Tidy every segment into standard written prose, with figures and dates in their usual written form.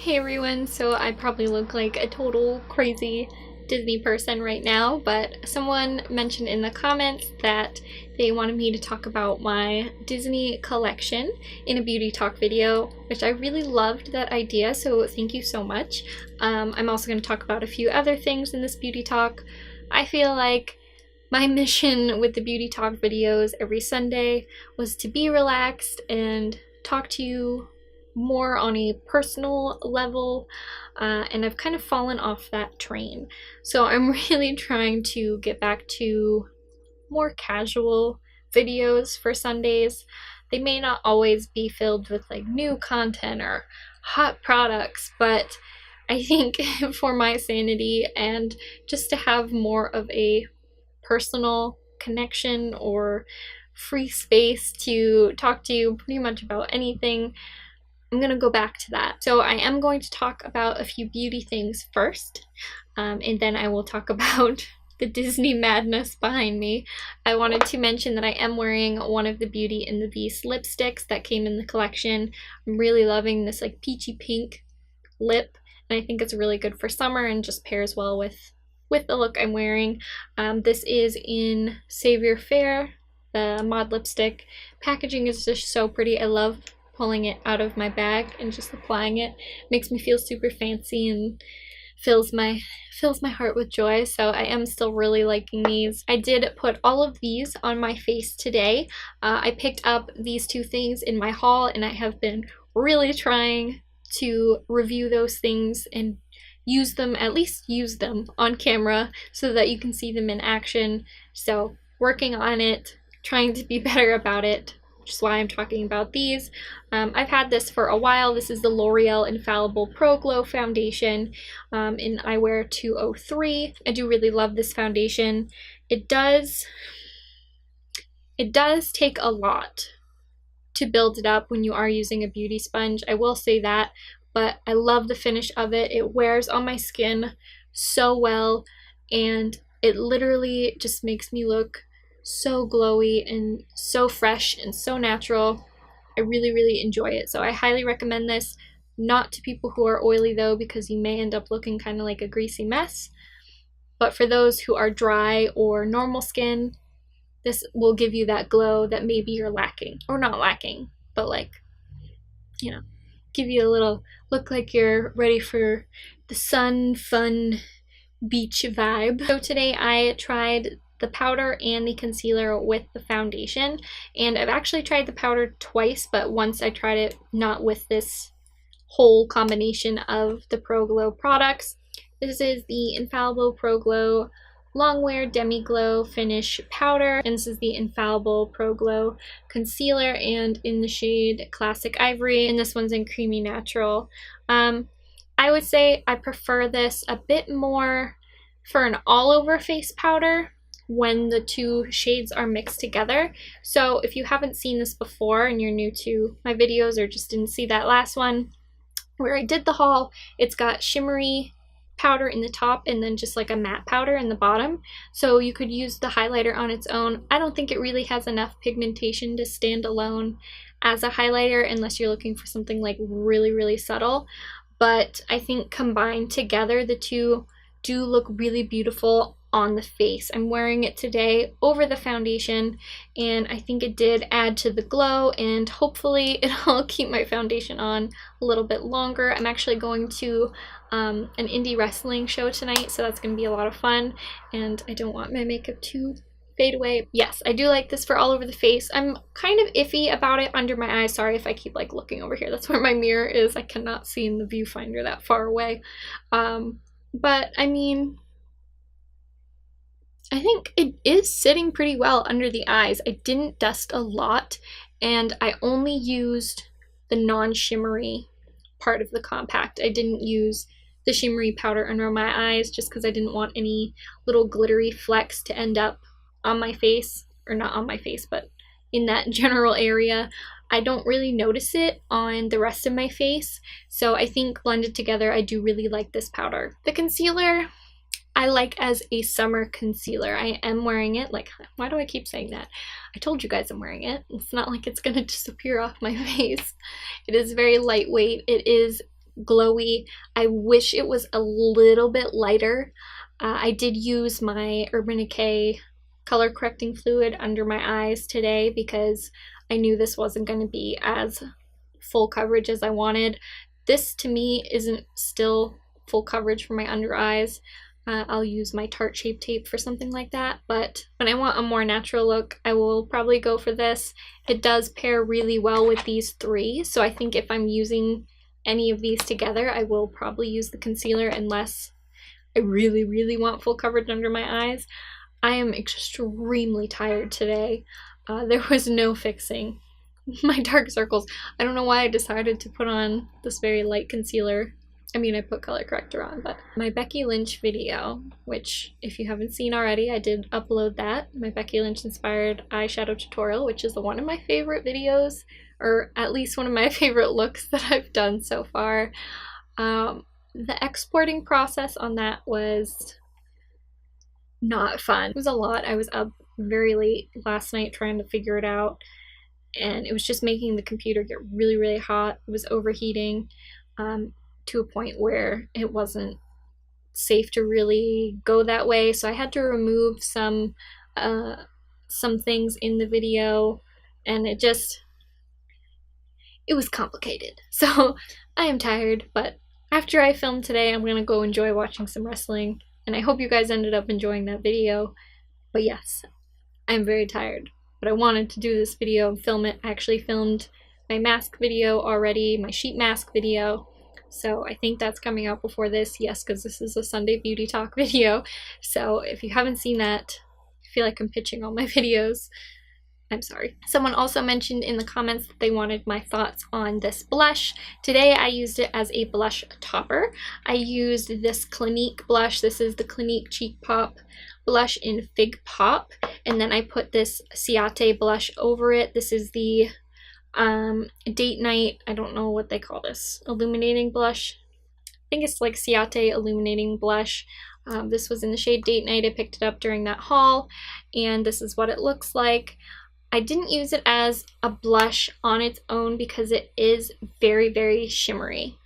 Hey everyone, so I probably look like a total crazy Disney person right now, but someone mentioned in the comments that they wanted me to talk about my Disney collection in a beauty talk video, which I really loved that idea, so thank you so much. I'm also going to talk about a few other things in this beauty talk. I feel like my mission with the beauty talk videos every Sunday was to be relaxed and talk to you more on a personal level, and I've kind of fallen off that train. So I'm really trying to get back to more casual videos for Sundays. They may not always be filled with like new content or hot products, but I think for my sanity and just to have more of a personal connection or free space to talk to you pretty much about anything, I'm going to go back to that. So I am going to talk about a few beauty things first, and then I will talk about the Disney madness behind me. I wanted to mention that I am wearing one of the Beauty and the Beast lipsticks that came in the collection. I'm really loving this like peachy pink lip, and I think it's really good for summer and just pairs well with the look I'm wearing. This is in Savior Fair, the mod lipstick. Packaging is just so pretty. I love pulling it out of my bag and just applying it. Makes me feel super fancy and fills my heart with joy. So I am still really liking these. I did put all of these on my face today. I picked up these two things in my haul, and I have been really trying to review those things and use them, at least use them on camera so that you can see them in action. So working on it, trying to be better about it, which is why I'm talking about these. I've had this for a while. This is the L'Oreal Infallible Pro Glow Foundation in Eyewear 203. I do really love this foundation. It does take a lot to build it up when you are using a beauty sponge, I will say that, but I love the finish of it. It wears on my skin so well, and it literally just makes me look so glowy and so fresh and so natural. I really enjoy it, so I highly recommend this. Not to people who are oily though, because you may end up looking kind of like a greasy mess, but for those who are dry or normal skin, this will give you that glow that maybe you're lacking, or not lacking, but like, you know, give you a little look like you're ready for the sun, fun beach vibe. So today I tried the powder and the concealer with the foundation, and I've actually tried the powder twice, but once I tried it not with this whole combination of the Pro Glow products. This is the Infallible Pro Glow Longwear Demi Glow Finish Powder, and this is the Infallible Pro Glow Concealer, and in the shade Classic Ivory, and this one's in Creamy Natural. I would say I prefer this a bit more for an all-over face powder when the two shades are mixed together. So if you haven't seen this before and you're new to my videos or just didn't see that last one where I did the haul, it's got shimmery powder in the top and then just like a matte powder in the bottom. So you could use the highlighter on its own. I don't think it really has enough pigmentation to stand alone as a highlighter unless you're looking for something like really subtle. But I think combined together, the two do look really beautiful on the face. I'm wearing it today over the foundation, and I think it did add to the glow, and hopefully it'll keep my foundation on a little bit longer. I'm actually going to an indie wrestling show tonight, so that's going to be a lot of fun, and I don't want my makeup to fade away. Yes, I do like this for all over the face. I'm kind of iffy about it under my eyes. Sorry if I keep like looking over here. That's where my mirror is. I cannot see in the viewfinder that far away. But I mean, I think it is sitting pretty well under the eyes. I didn't dust a lot, and I only used the non-shimmery part of the compact. I didn't use the shimmery powder under my eyes just because I didn't want any little glittery flecks to end up on my face, or not on my face, but in that general area. I don't really notice it on the rest of my face, so I think blended together I do really like this powder. The concealer I like as a summer concealer. I am wearing it. Like, why do I keep saying that? I told you guys I'm wearing it. It's not like it's gonna disappear off my face. It is very lightweight. It is glowy. I wish it was a little bit lighter. I did use my Urban Decay color correcting fluid under my eyes today because I knew this wasn't going to be as full coverage as I wanted. This to me isn't still full coverage for my under eyes. I'll use my Tarte Shape Tape for something like that, but when I want a more natural look, I will probably go for this. It does pair really well with these three, so I think if I'm using any of these together, I will probably use the concealer unless I really, really want full coverage under my eyes. I am extremely tired today. There was no fixing my dark circles. I don't know why I decided to put on this very light concealer. I mean, I put color corrector on, but my Becky Lynch video, which if you haven't seen already, I did upload that. My Becky Lynch inspired eyeshadow tutorial, which is one of my favorite videos, or at least one of my favorite looks that I've done so far. The exporting process on that was not fun. It was a lot. I was up very late last night trying to figure it out, and it was just making the computer get really, really hot. It was overheating to a point where it wasn't safe to really go that way, so I had to remove some things in the video, and it was complicated. So I am tired, but after I film today, I'm gonna go enjoy watching some wrestling, and I hope you guys ended up enjoying that video. But yes, I'm very tired, but I wanted to do this video and film it. I actually filmed my mask video already, my sheet mask video, so I think that's coming out before this. Yes, because this is a Sunday beauty talk video, so if you haven't seen that, I feel like I'm pitching all my videos. I'm sorry. Someone also mentioned in the comments that they wanted my thoughts on this blush. Today I used it as a blush topper. I used this Clinique blush. This is the Clinique Cheek Pop blush in Fig Pop, and then I put this Ciate blush over it. This is the Date Night, I don't know what they call this, Illuminating blush. I think it's like Ciate Illuminating blush. This was in the shade Date Night. I picked it up during that haul, and this is what it looks like. I didn't use it as a blush on its own because it is very, very shimmery.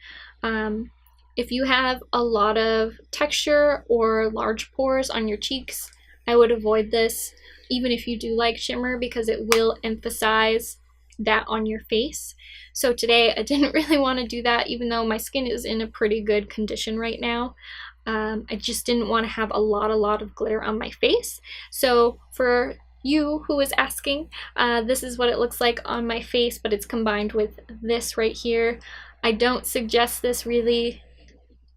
If you have a lot of texture or large pores on your cheeks, I would avoid this, even if you do like shimmer, because it will emphasize that on your face. So today I didn't really want to do that, even though my skin is in a pretty good condition right now. I just didn't want to have a lot of glitter on my face. So for you who is asking, this is what it looks like on my face, but it's combined with this right here. I don't suggest this really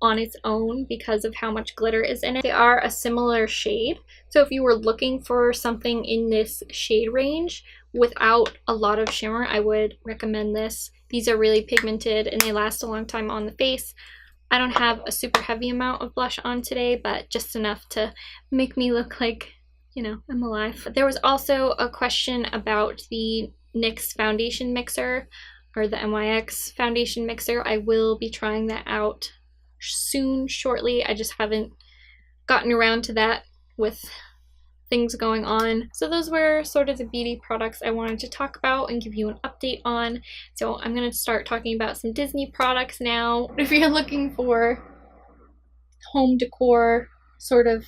on its own because of how much glitter is in it. They are a similar shade, so if you were looking for something in this shade range without a lot of shimmer, I would recommend this. These are really pigmented and they last a long time on the face. I don't have a super heavy amount of blush on today, but just enough to make me look like, you know, I'm alive. There was also a question about the NYX Foundation Mixer, or the Nyx Foundation Mixer. I will be trying that out soon, shortly. I just haven't gotten around to that with things going on. So those were sort of the beauty products I wanted to talk about and give you an update on. So I'm going to start talking about some Disney products now. If you're looking for home decor sort of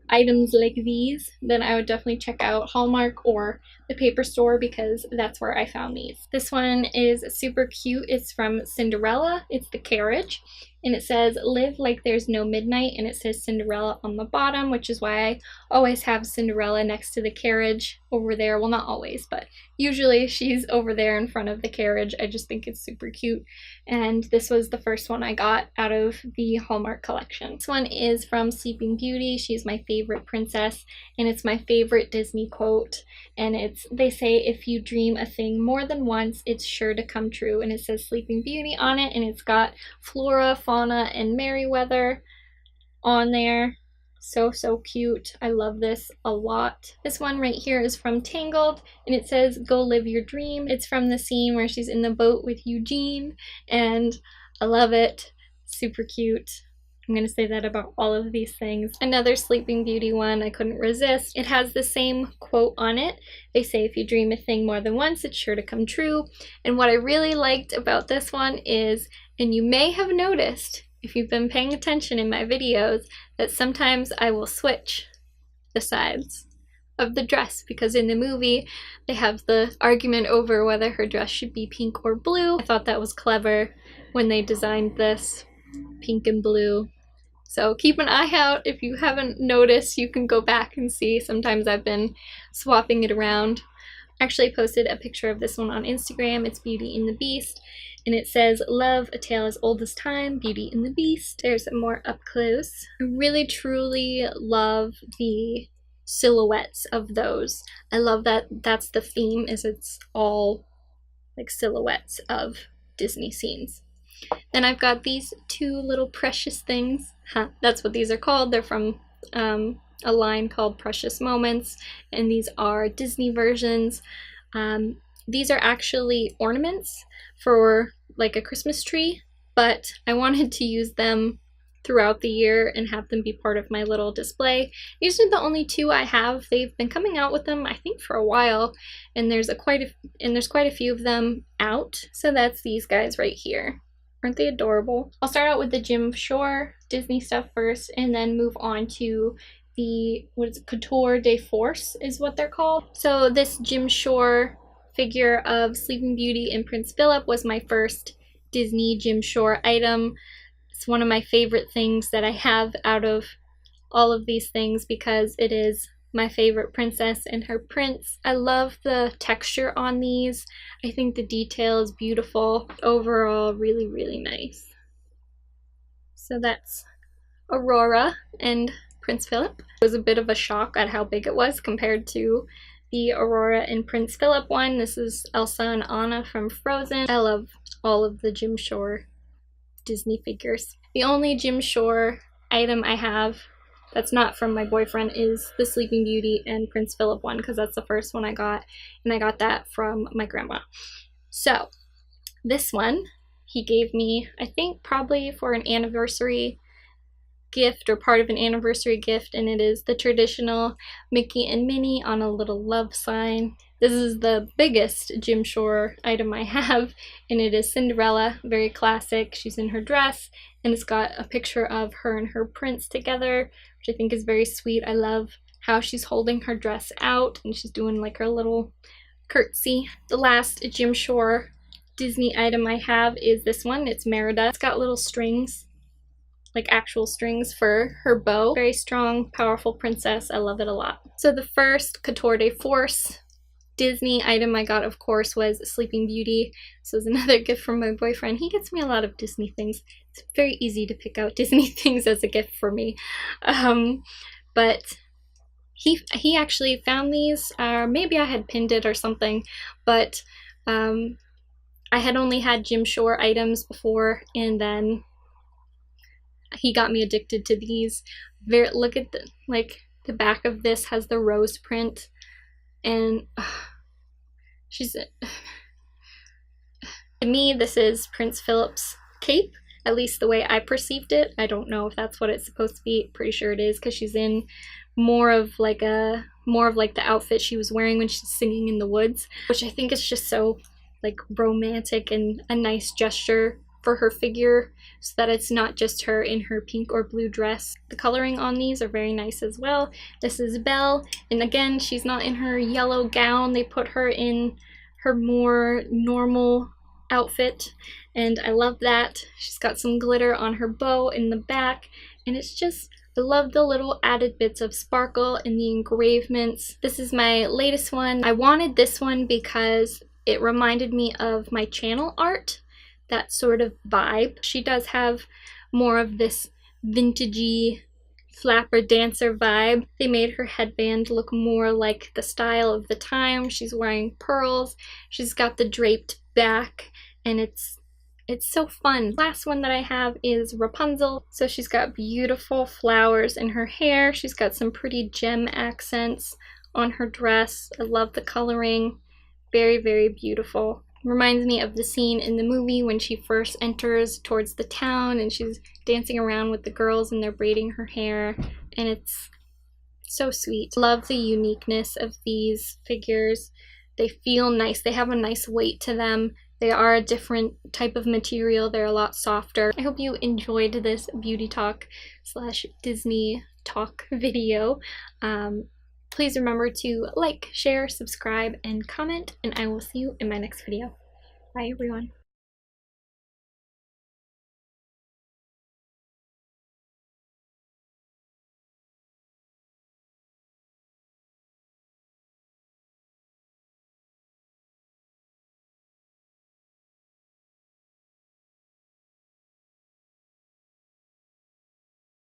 items like these, then I would definitely check out Hallmark or the Paper Store, because that's where I found these. This one is super cute. It's from Cinderella. It's the carriage, and it says "Live like there's no midnight," and it says Cinderella on the bottom, which is why I always have Cinderella next to the carriage over there. Well, not always, but usually she's over there in front of the carriage. I just think it's super cute, and this was the first one I got out of the Hallmark collection. This one is from Sleeping Beauty. She's my favorite princess, and it's my favorite Disney quote, and they say, "If you dream a thing more than once, it's sure to come true," and it says Sleeping Beauty on it, and it's got Flora, Fauna, and Merryweather on there. So cute. I love this a lot. This one right here is from Tangled, and it says "Go live your dream." It's from the scene where she's in the boat with Eugene, and I love it. Super cute. I'm going to say that about all of these things. Another Sleeping Beauty one I couldn't resist. It has the same quote on it. They say if you dream a thing more than once, it's sure to come true. And what I really liked about this one is, and you may have noticed if you've been paying attention in my videos, that sometimes I will switch the sides of the dress, because in the movie they have the argument over whether her dress should be pink or blue. I thought that was clever when they designed this pink and blue. So keep an eye out. If you haven't noticed, you can go back and see. Sometimes I've been swapping it around. I actually posted a picture of this one on Instagram. It's Beauty and the Beast, and it says, "Love, a tale as old as time, Beauty and the Beast." There's more up close. I really truly love the silhouettes of those. I love that that's the theme, is it's all like silhouettes of Disney scenes. Then I've got these two little precious things. That's what these are called. They're from a line called Precious Moments, and these are Disney versions. These are actually ornaments for like a Christmas tree, but I wanted to use them throughout the year and have them be part of my little display. These are the only two I have. They've been coming out with them, I think, for a while, and there's quite a few of them out. So that's these guys right here. Aren't they adorable? I'll start out with the Jim Shore Disney stuff first, and then move on to the, what is it, Couture de Force is what they're called. So this Jim Shore figure of Sleeping Beauty and Prince Philip was my first Disney Jim Shore item. It's one of my favorite things that I have out of all of these things because it is my favorite princess and her prince. I love the texture on these. I think the detail is beautiful. Overall, really, really nice. So that's Aurora and Prince Philip. It was a bit of a shock at how big it was compared to the Aurora and Prince Philip one. This is Elsa and Anna from Frozen. I love all of the Jim Shore Disney figures. The only Jim Shore item I have that's not from my boyfriend is the Sleeping Beauty and Prince Philip one, because that's the first one I got, and I got that from my grandma. So this one he gave me, I think probably for an anniversary gift or part of an anniversary gift, and it is the traditional Mickey and Minnie on a little love sign. This is the biggest Jim Shore item I have, and it is Cinderella, very classic. She's in her dress, and it's got a picture of her and her prince together, which I think is very sweet. I love how she's holding her dress out, and she's doing like her little curtsy. The last Jim Shore Disney item I have is this one. It's Merida. It's got little strings, like actual strings for her bow. Very strong, powerful princess. I love it a lot. So the first Couture de Force Disney item I got, of course, was Sleeping Beauty. This was another gift from my boyfriend. He gets me a lot of Disney things. It's very easy to pick out Disney things as a gift for me. But he actually found these, or maybe I had pinned it or something, but I had only had Jim Shore items before, and then he got me addicted to these. Look at the back of this has the rose print, and to me this is Prince Philip's cape, at least the way I perceived it. I don't know if that's what it's supposed to be. Pretty sure it is, because she's in more of like the outfit she was wearing when she's singing in the woods, which I think is just so like romantic and a nice gesture for her figure, so that it's not just her in her pink or blue dress. The coloring on these are very nice as well. This is Belle, and again, she's not in her yellow gown. They put her in her more normal outfit, and I love that. She's got some glitter on her bow in the back, and it's just, I love the little added bits of sparkle in the engravements. This is my latest one. I wanted this one because it reminded me of my channel art, that sort of vibe. She does have more of this vintagey flapper dancer vibe. They made her headband look more like the style of the time. She's wearing pearls. She's got the draped back, and it's so fun. Last one that I have is Rapunzel. So she's got beautiful flowers in her hair. She's got some pretty gem accents on her dress. I love the coloring. Very, very beautiful. Reminds me of the scene in the movie when she first enters towards the town and she's dancing around with the girls and they're braiding her hair, and it's so sweet. Love the uniqueness of these figures. They feel nice. They have a nice weight to them. They are a different type of material. They're a lot softer. I hope you enjoyed this beauty talk slash Disney talk video. Please remember to like, share, subscribe, and comment, and I will see you in my next video. Bye, everyone.